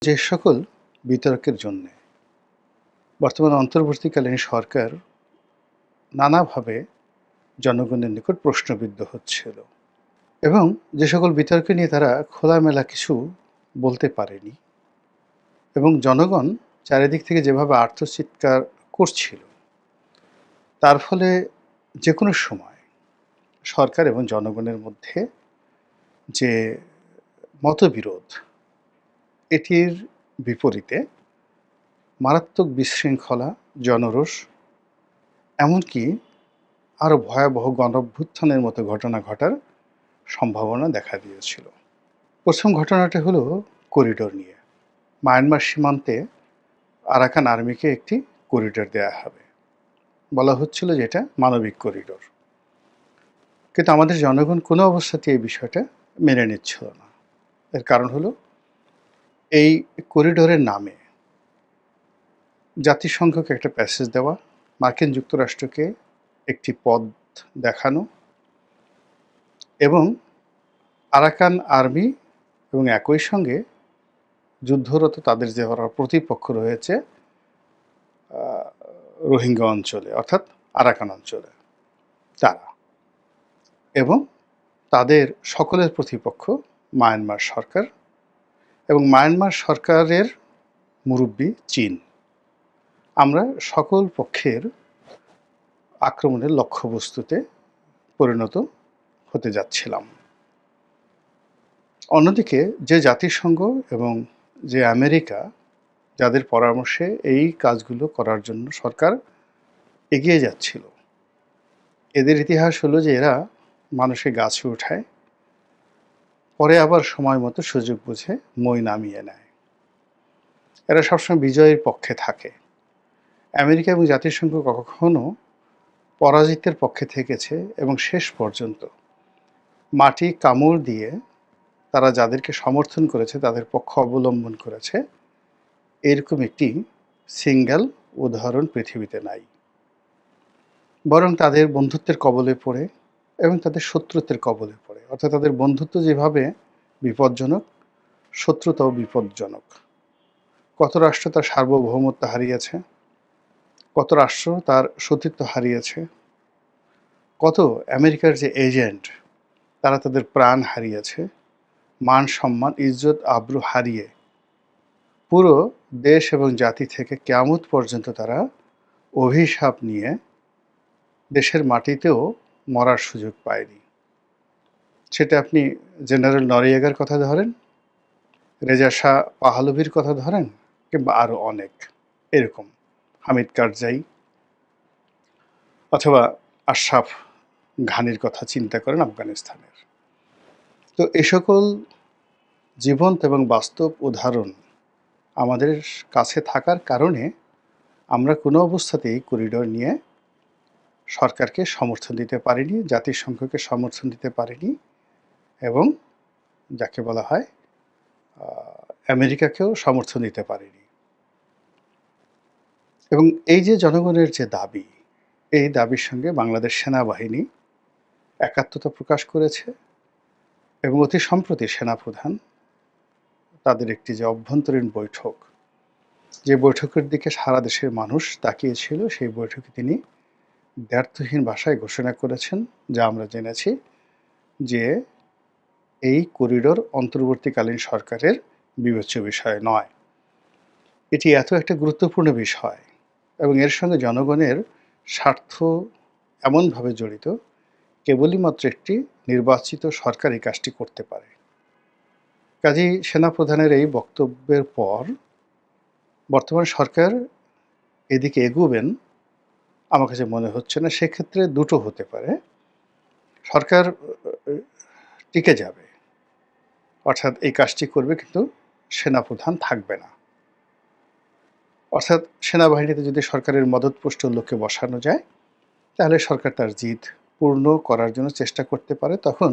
যে সকল বিতর্কের জন্যে বর্তমান অন্তর্বর্তীকালীন সরকার নানাভাবে জনগণের নিকট প্রশ্নবিদ্ধ হচ্ছিল এবং যে সকল বিতর্ক নিয়ে তারা খোলামেলা কিছু বলতে পারেনি এবং জনগণ চারিদিক থেকে যেভাবে আর্তচিৎকার করছিল, তার ফলে যে কোনো সময় সরকার এবং জনগণের মধ্যে যে মতবিরোধ, এটির বিপরীতে মারাত্মক বিশৃঙ্খলা, জনরোষ, এমনকি আরও ভয়াবহ গণঅভ্যুত্থানের মতো ঘটনা ঘটার সম্ভাবনা দেখা দিয়েছিল। প্রথম ঘটনাটি হলো করিডোর নিয়ে। মায়ানমার সীমান্তে আরাকান আর্মিকে একটি করিডোর দেয়া হবে। বলা হচ্ছিল যে এটা মানবিক করিডোর। কিন্তু আমাদের জনগণ কোনো অবস্থাতেই এই বিষয়টা মেনে নিচ্ছিল না। এর কারণ হলো এই করিডোরের নামে জাতিসংঘকে একটা প্যাসেজ দেওয়া, মার্কিন যুক্তরাষ্ট্রকে একটি পথ দেখানো এবং আরাকান আর্মি এবং একই সঙ্গে যুদ্ধরত তাদের যে প্রতিপক্ষ রয়েছে রোহিঙ্গা অঞ্চলে, অর্থাৎ আরাকান অঞ্চলে, তারা এবং তাদের সকলের প্রতিপক্ষ মায়ানমার সরকার এবং মায়ানমার সরকারের মুরব্বি চীন। আমরা সকল পক্ষের আক্রমণের লক্ষ্যবস্তুতে পরিণত হতে যাচ্ছিলাম। অন্যদিকে যে জাতিসংঘ এবং যে আমেরিকা, যাদের পরামর্শে এই কাজগুলো করার জন্য সরকার এগিয়ে যাচ্ছিল, এদের ইতিহাস হলো যে এরা মানুষের গাছে উঠায়, পরে আবার সময় মতো সুযোগ বুঝে মই নামিয়ে নেয়। এরা সবসময় বিজয়ের পক্ষে থাকে। আমেরিকা এবং জাতিসংঘ কখনো পরাজিতের পক্ষে থেকেছে এবং শেষ পর্যন্ত মাটি কামড় দিয়ে তারা যাদেরকে সমর্থন করেছে তাদের পক্ষ অবলম্বন করেছে, এরকম একটি সিঙ্গেল উদাহরণ পৃথিবীতে নাই। বরং তাদের বন্ধুত্বের কবলে পড়ে এবং তাদের শত্রুত্বের কবলে পড়ে, অর্থাৎ তাদের বন্ধুত্ব যেভাবে বিপজ্জনক, শত্রুতাও বিপজ্জনক। কত রাষ্ট্র তার সার্বভৌমত্ব হারিয়েছে, কত রাষ্ট্র তার সতীত্ব হারিয়েছে, কত আমেরিকার যে এজেন্ট তারা তাদের প্রাণ হারিয়েছে, মান সম্মান, ইজ্জত আবরু হারিয়ে পুরো দেশ এবং জাতি থেকে কিয়ামত পর্যন্ত তারা অভিশাপ নিয়ে দেশের মাটিতেও মরার সুযোগ পায়নি। সেটা আপনি জেনারেল নরিয়াগার কথা ধরেন, রেজা শাহ পাহলভির কথা ধরেন, কিংবা আরও অনেক এরকম, হামিদ কারজাই অথবা আশরাফ ঘানির কথা চিন্তা করেন আফগানিস্তানের। তো এ সকল জীবন্ত এবং বাস্তব উদাহরণ আমাদের কাছে থাকার কারণে আমরা কোনো অবস্থাতেই করিডোর নিয়ে সরকারকে সমর্থন দিতে পারিনি, জাতিসংঘকে সমর্থন দিতে পারিনি এবং যাকে বলা হয় আমেরিকাকেও সমর্থন দিতে পারিনি। এবং এই যে জনগণের যে দাবি, এই দাবির সঙ্গে বাংলাদেশ সেনাবাহিনী একাত্মতা প্রকাশ করেছে এবং অতি সম্প্রতি সেনাপ্রধান তাদের একটি যে অভ্যন্তরীণ বৈঠক, যে বৈঠকের দিকে সারা দেশের মানুষ তাকিয়েছিল, সেই বৈঠকে তিনি দ্ব্যর্থহীন ভাষায় ঘোষণা করেছেন, যা আমরা জেনেছি, যে এই করিডোর অন্তর্বর্তীকালীন সরকারের বিবেচ্য বিষয় নয়। এটি এত একটা গুরুত্বপূর্ণ বিষয় এবং এর সঙ্গে জনগণের স্বার্থ এমনভাবে জড়িত, কেবলই মাত্র একটি নির্বাচিত সরকার এই কাজটি করতে পারে। কাজেই সেনাপ্রধানের এই বক্তব্যের পর বর্তমান সরকার এদিকে এগোবেন আমার কাছে মনে হচ্ছে না। সেক্ষেত্রে দুটো হতে পারে, সরকার টিকে যাবে, অর্থাৎ এই কাজটি করবে, কিন্তু সেনাপ্রধান থাকবে না। অর্থাৎ সেনাবাহিনীতে যদি সরকারের মদতপুষ্ট লোককে বসানো যায়, তাহলে সরকার তার জিদ পূর্ণ করার জন্য চেষ্টা করতে পারে। তখন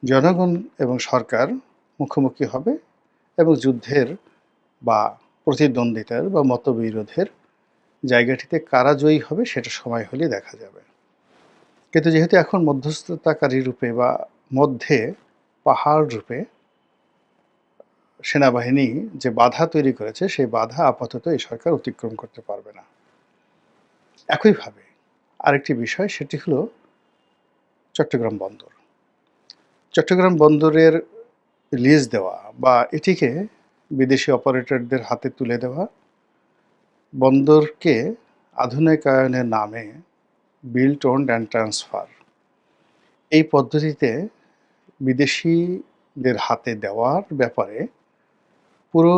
জনগণ এবং সরকার মুখোমুখি হবে এবং যুদ্ধের বা প্রতিদ্বন্দ্বিতার বা মতবিরোধের জায়গাটিতে কারা জয়ী হবে সেটা সময় হলে দেখা যাবে। কিন্তু যেহেতু এখন মধ্যস্থতাকারী রূপে বা মধ্যে পাহাড় রূপে সেনাবাহিনী যে বাধা তৈরি করেছে সেই বাধা আপাতত এই সরকার অতিক্রম করতে পারবে না। একইভাবে আরেকটি বিষয় সেটি হলো চট্টগ্রাম বন্দর। চট্টগ্রাম বন্দরের লিজ দেওয়া বা এটিকে বিদেশি অপারেটরদের হাতে তুলে দেওয়া, বন্দরকে আধুনিকায়নের নামে বিল্ড, ওন্ড অ্যান্ড ট্রান্সফার এই পদ্ধতিতে বিদেশিদের হাতে দেওয়ার ব্যাপারে পুরো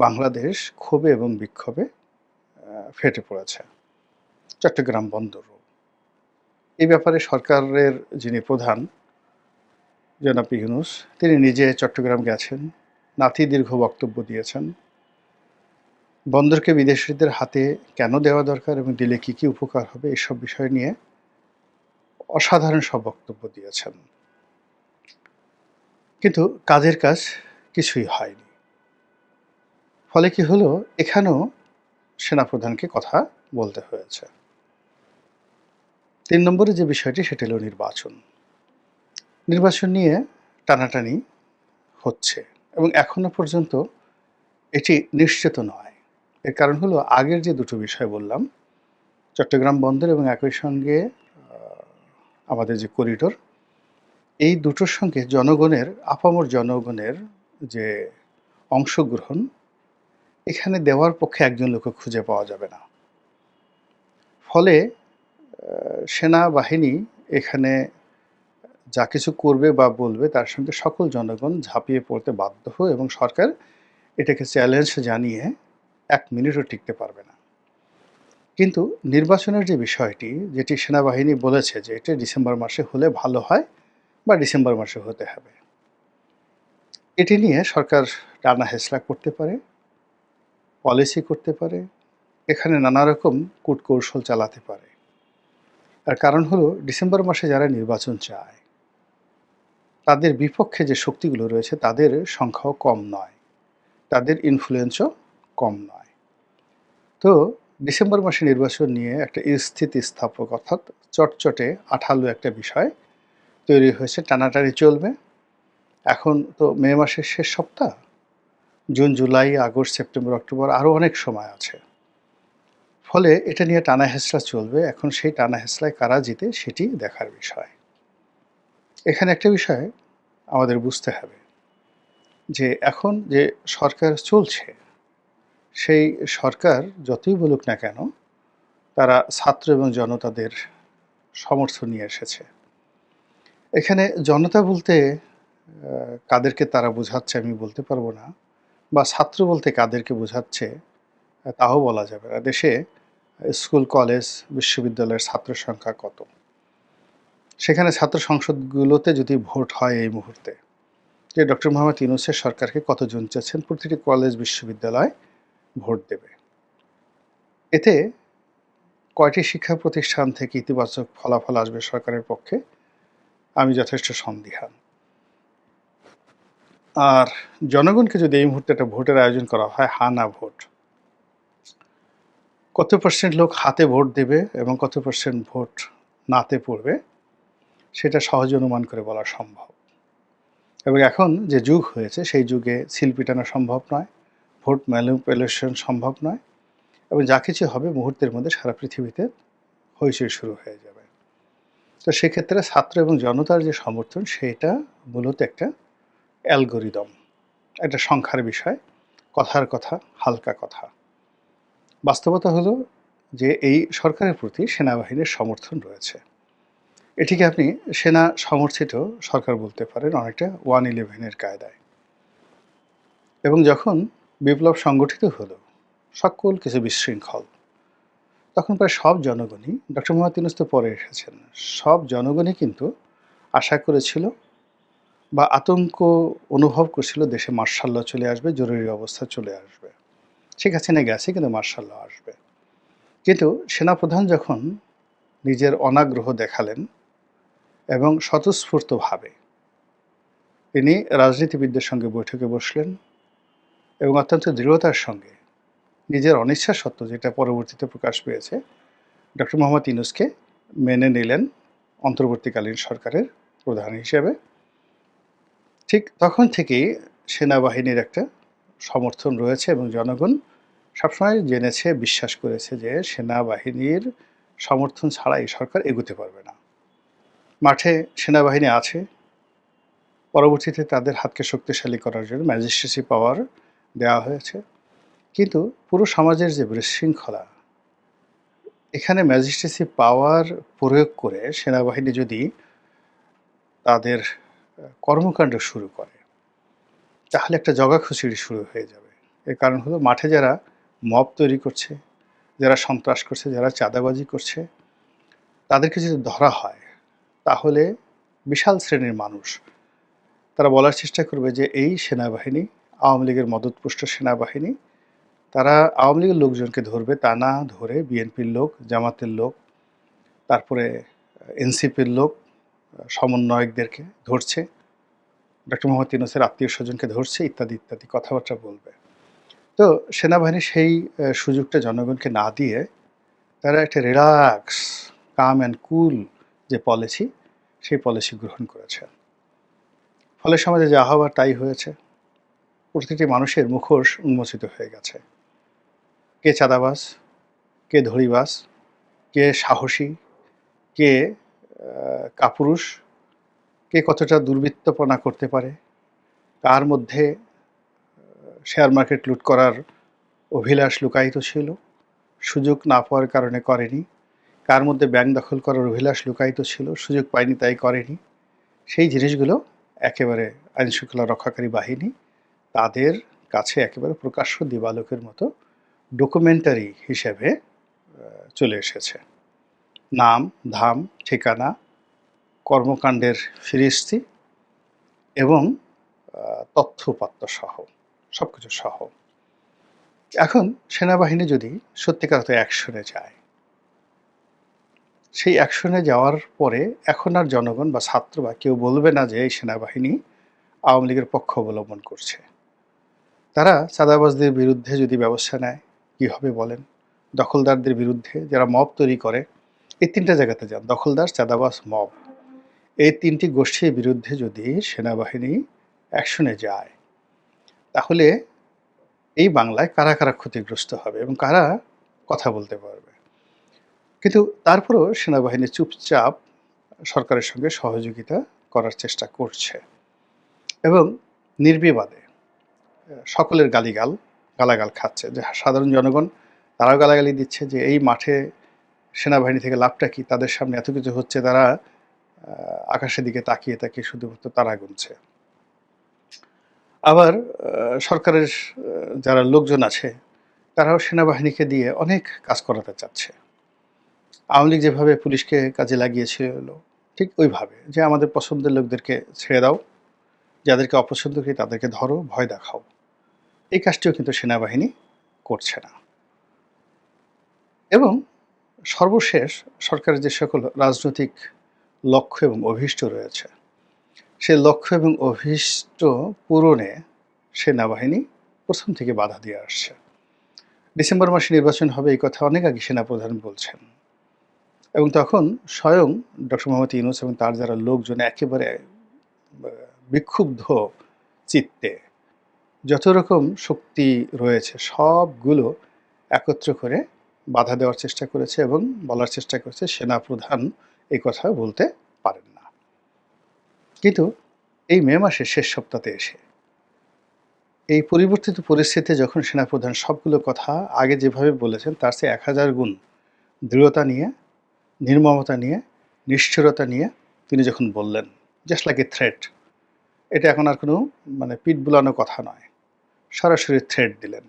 বাংলাদেশ ক্ষোভে এবং বিক্ষোভে ফেটে পড়েছে। চট্টগ্রাম বন্দরও এই ব্যাপারে সরকারের যিনি প্রধান জনাব ইউনূস তিনি নিজে চট্টগ্রাম গেছেন, নাতিদীর্ঘ বক্তব্য দিয়েছেন। বন্দরকে বিদেশিদের হাতে কেন দেওয়া দরকার এবং দিলে কী কী উপকার হবে এসব বিষয় নিয়ে অসাধারণ সব বক্তব্য দিয়েছেন। কিন্তু কাজের কাজ কিছুই হয়নি। ফলে কি হলো, এখানেও সেনাপ্রধানকে কথা বলতে হয়েছে। ৩ নম্বরে যে বিষয়টি সেটা হলো নির্বাচন। নির্বাচন নিয়ে টানাটানি হচ্ছে এবং এখনো পর্যন্ত এটি নিশ্চিত নয়। এর কারণ হলো আগের যে দুটো বিষয় বললাম, চট্টগ্রাম বন্দর এবং একই সঙ্গে আমাদের যে করিডোর, এই দুটোর সঙ্গে জনগণের আপামর জনগণের যে অংশগ্রহণ এখানে দেওয়ার পক্ষে একজন লোকও খুঁজে পাওয়া যাবে না। ফলে সেনাবাহিনী এখানে যা কিছু করবে বা বলবে তার সঙ্গে সকল জনগণ ঝাঁপিয়ে পড়তে বাধ্য হয় এবং সরকার এটাকে চ্যালেঞ্জ জানিয়ে ১ মিনিটও টিকতে পারবে না। কিন্তু নির্বাচনের যে বিষয়টি, যেটি সেনাবাহিনী বলেছে যে এটা ডিসেম্বর মাসে হলে ভালো হয় বা ডিসেম্বর মাসে হতে হবে, এটি নিয়ে সরকার টানা হেঁচড়া করতে পারে, পলিসি করতে পারে, এখানে নানা রকম কূটকৌশল চালাতে পারে। আর কারণ হলো ডিসেম্বর মাসে যারা নির্বাচন চায় তাদের বিপক্ষে যে শক্তিগুলো রয়েছে তাদের সংখ্যাও কম নয়, তাদের ইনফ্লুয়েন্সও কম নয়। তো ডিসেম্বর মাসে নির্বাচন নিয়ে একটা স্থিতিস্থাপক অর্থাৎ চটচটে আঠালো একটা বিষয় তৈরি হয়েছে, টানাটানি চলবে। এখন তো মে মাসের শেষ সপ্তাহ, June, July, August, September, October আরও অনেক সময় আছে। ফলে এটা নিয়ে টানা হেঁচড়া চলবে। এখন সেই টানা হেঁচড়ায় কারা জিতে সেটি দেখার বিষয়। এখানে একটা বিষয় আমাদের বুঝতে হবে যে এখন যে সরকার চলছে সেই সরকার যতই বলুক না কেন তারা ছাত্র এবং জনতাদের সমর্থন নিয়ে এসেছে। এখানে জনতা বলতে কাদেরকে তারা বোঝাচ্ছে আমি বলতে পারবো না, বা ছাত্র বলতে কাদেরকে বোঝাচ্ছে তাও বলা যাবে না। দেশে স্কুল, কলেজ, বিশ্ববিদ্যালয়ের ছাত্র সংখ্যা কত? সেখানে ছাত্র সংসদগুলোতে যদি ভোট হয় এই মুহূর্তে, যে ডক্টর মোহাম্মদ ইউনূসের সরকারকে কতজন চাচ্ছেন প্রতিটি কলেজ, বিশ্ববিদ্যালয় ভোট দেবে, এতে কয়টি শিক্ষা প্রতিষ্ঠান থেকে ইতিবাচক ফলাফল আসবে সরকারের পক্ষে আমি যথেষ্ট সন্দিহান। আর জনগণকে যদি এই মুহূর্তে একটা ভোটের আয়োজন করা হয়, হা না ভোট, কত পার্সেন্ট লোক হাতে ভোট দেবে এবং কত পার্সেন্ট ভোট নাতে পড়বে সেটা সহজে অনুমান করে বলা সম্ভব। এবং এখন যে যুগ হয়েছে সেই যুগে সিল পিটানো সম্ভব নয়, ভোট ম্যানিপুলেশন সম্ভব নয়, এবং যা কিছু হবে মুহূর্তের মধ্যে সারা পৃথিবীতে হইচই শুরু হয়ে যাবে। তো সেক্ষেত্রে ছাত্র এবং জনতার যে সমর্থন সেটা মূলত একটা অ্যালগোরিদম, একটা সংখ্যার বিষয়, কথার কথা, হালকা কথা। বাস্তবতা হলো যে এই সরকারের প্রতি সেনাবাহিনীর সমর্থন রয়েছে। এটিকে আপনি সেনা সমর্থিত সরকার বলতে পারেন, অনেকটা 111-এর কায়দায়। এবং যখন বিপ্লব সংগঠিত হলো, সকল কিছু বিশৃঙ্খল, তখন প্রায় সব জনগণই, ডক্টর মোহাম্মদ ইউনূস তো পরে এসেছেন, সব জনগণই কিন্তু আশা করেছিল বা আতঙ্ক অনুভব করছিল দেশে মার্শাল ল চলে আসবে, জরুরি অবস্থা চলে আসবে। শেখ হাসিনা গেছে কিন্তু মার্শাল ল আসবে। কিন্তু সেনাপ্রধান যখন নিজের অনাগ্রহ দেখালেন এবং স্বতঃস্ফূর্তভাবে তিনি রাজনীতিবিদদের সঙ্গে বৈঠকে বসলেন এবং অত্যন্ত দৃঢ়তার সঙ্গে নিজের অনিচ্ছা সত্ত্বেও, যেটা পরবর্তীতে প্রকাশ পেয়েছে, ডক্টর মোহাম্মদ ইউনূসকে মেনে নিলেন অন্তর্বর্তীকালীন সরকারের প্রধান হিসেবে, ঠিক তখন থেকেই সেনাবাহিনীর একটা সমর্থন রয়েছে এবং জনগণ সবসময় জেনেছে, বিশ্বাস করেছে যে সেনাবাহিনীর সমর্থন ছাড়া এই সরকার এগোতে পারবে না। মাঠে সেনাবাহিনী আছে, পরবর্তীতে তাদের হাতকে শক্তিশালী করার জন্য ম্যাজিস্ট্রেসি পাওয়ার দেওয়া হয়েছে। কিন্তু পুরো সমাজের যে বিশৃঙ্খলা, এখানে ম্যাজিস্ট্রেসি পাওয়ার প্রয়োগ করে সেনাবাহিনী যদি তাদের কর্মকাণ্ড শুরু করে, তাহলে একটা জগাখিচুড়ি শুরু হয়ে যাবে। এর কারণ হলো মাঠে যারা মব তৈরি করছে, যারা সন্ত্রাস করছে, যারা চাঁদাবাজি করছে, তাদেরকে যদি ধরা হয়, তাহলে বিশাল শ্রেণীর মানুষ তারা বলার চেষ্টা করবে যে এই সেনাবাহিনী আওয়ামী লীগের মদতপুষ্ট সেনাবাহিনী। তারা আওয়ামী লীগের লোকজনকে ধরবে, তা না ধরে বিএনপির লোক, জামাতের লোক, তারপরে এনসিপির লোক, সমন্বয়কদেরকে ধরছে, ডক্টর মোহাম্মদ ইউনূসের আত্মীয় স্বজনকে ধরছে, ইত্যাদি ইত্যাদি কথাবার্তা বলবে। তো সেনাবাহিনী সেই সুযোগটা জনগণকে না দিয়ে তারা একটা রিল্যাক্স, কাম অ্যান্ড কুল যে পলিসি, সেই পলিসি গ্রহণ করেছে। ফলে সমাজে যা হওয়ার তাই হয়েছে। প্রতিটি মানুষের মুখোশ উন্মোচিত হয়ে গেছে। কে চাঁদাবাজ, কে ধড়িবাজ, কে সাহসী, কে কাপুরুষ, কে কতটা দুর্বৃত্তপনা করতে পারে, কার মধ্যে শেয়ার মার্কেট লুট করার অভিলাষ লুকায়িত ছিল, সুযোগ না পাওয়ার কারণে করেনি, কার মধ্যে ব্যাংক দখল করার অভিলাষ লুকায়িত ছিল, সুযোগ পায়নি তাই করেনি, সেই জিনিসগুলো একেবারে আইনশৃঙ্খলা রক্ষাকারী বাহিনী তাদের কাছে একেবারে প্রকাশ্য দিবালোকের মতো ডকুমেন্টারি হিসেবে চলে এসেছে। নাম, ধাম, ঠিকানা, কর্মকাণ্ডের ফিরিস্তি এবং তথ্যপাত্র সহ সব কিছু সহ। এখন সেনাবাহিনী যদি সত্যিকার অর্থে অ্যাকশনে যায়, সেই অ্যাকশনে যাওয়ার পরে এখন আর জনগণ বা ছাত্র বা কেউ বলবে না যে এই সেনাবাহিনী আওয়ামী লীগের পক্ষ অবলম্বন করছে। তারা চাঁদাবাজদের বিরুদ্ধে যদি ব্যবস্থা নেয়, কী হবে বলেন? দখলদারদের বিরুদ্ধে, যারা মব তৈরি করে, এই তিনটা জায়গাতে যান, দখলদার, চাঁদাবাজ, মব, এই তিনটি গোষ্ঠীর বিরুদ্ধে যদি সেনাবাহিনী অ্যাকশনে যায়, তাহলে এই বাংলায় কারা কারা ক্ষতিগ্রস্ত হবে এবং কারা কথা বলতে পারবে। কিন্তু তারপরেও সেনাবাহিনী চুপচাপ সরকারের সঙ্গে সহযোগিতা করার চেষ্টা করছে এবং নির্বিবাদে সকলের গালাগাল খাচ্ছে। যে সাধারণ জনগণ তারাও গালাগালি দিচ্ছে যে এই মাঠে সেনাবাহিনী থেকে লাভটা কি, তাদের সামনে এত কিছু হচ্ছে, তারা আকাশের দিকে তাকিয়ে তাকিয়ে শুধুমাত্র তারা গুনছে। আবার সরকারের যারা লোকজন আছে তারাও সেনাবাহিনীকে দিয়ে অনেক কাজ করাতে চাচ্ছে। আওয়ামী লীগ যেভাবে পুলিশকে কাজে লাগিয়েছিল, ঠিক ওইভাবে যে আমাদের পছন্দের লোকদেরকে ছেড়ে দাও, যাদেরকে অপছন্দ করি তাদেরকে ধরো, ভয় দেখাও। এই কাজটিও কিন্তু সেনাবাহিনী করছে না। এবং সর্বশেষ সরকারের যে সকল রাজনৈতিক লক্ষ্য এবং অভীষ্ট রয়েছে, সেই লক্ষ্য এবং অভীষ্ট পূরণে সেনাবাহিনী প্রথম থেকে বাধা দিয়ে আসছে। ডিসেম্বর মাসে নির্বাচন হবে এই কথা অনেক আগে সেনাপ্রধান বলছেন এবং তখন স্বয়ং ডক্টর মোহাম্মদ ইউনূস এবং তার যারা লোকজন একেবারে বিক্ষুব্ধ চিত্তে যত রকম শক্তি রয়েছে সবগুলো একত্র করে বাধা দেওয়ার চেষ্টা করেছে এবং বলার চেষ্টা করেছে সেনাপ্রধান এই কথা বলতে পারেন না। কিন্তু এই মে মাসের শেষ সপ্তাহে এসে এই পরিবর্তিত পরিস্থিতিতে যখন সেনাপ্রধান সবগুলো কথা আগে যেভাবে বলেছেন তার চেয়ে 1000 গুণ দৃঢ়তা নিয়ে, নির্মমতা নিয়ে, নিষ্ঠুরতা নিয়ে তিনি যখন বললেন, জাস্ট লাইক এ থ্রেট, এটা এখন আর কোনো পিঠ বুলানো কথা নয়, সরাসরি থ্রেট দিলেন,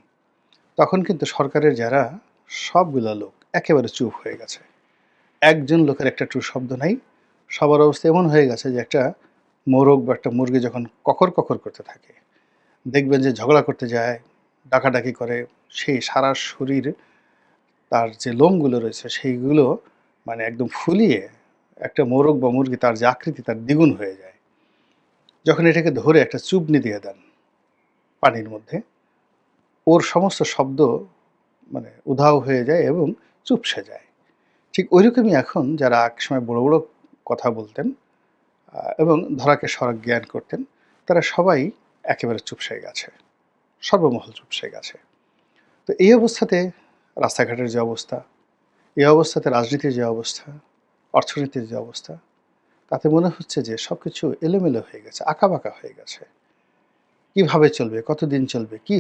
তখন কিন্তু সরকারের যারা সবগুলো লোক একেবারে চুপ হয়ে গেছে। একজন লোকের একটা ট্রু শব্দ নাই। সবার অবস্থা এমন হয়ে গেছে যে একটা মোরগ বা একটা মুরগি যখন ককর ককর করতে থাকে, দেখবেন যে ঝগড়া করতে যায়, ডাকাডাকি করে, সেই সারা শরীর তার যে লোমগুলো রয়েছে সেইগুলো একদম ফুলিয়ে একটা মোরগ বা মুরগি তার যে আকৃতি তার দ্বিগুণ হয়ে যায়। যখন এটাকে ধরে একটা চুবনি দিয়ে দেন পানির মধ্যে, ওর সমস্ত শব্দ উধাও হয়ে যায় এবং চুপসে যায়। ঠিক ওইরকমই এখন যারা এক সময় বড় বড় কথা বলতেন এবং ধরাকে সড়ক জ্ঞান করতেন, তারা সবাই একেবারে চুপসে গেছে। সর্বমহল চুপসে গেছে। তো এই অবস্থাতে রাস্তাঘাটের যে অবস্থা, এই অবস্থাতে রাজনীতির যে অবস্থা, অর্থনীতির যে অবস্থা, তাতে মনে হচ্ছে যে সবকিছু এলোমেলো হয়ে গেছে, আঁকাবাঁকা হয়ে গেছে। কিভাবে চলবে? কতদিন চলবে? কি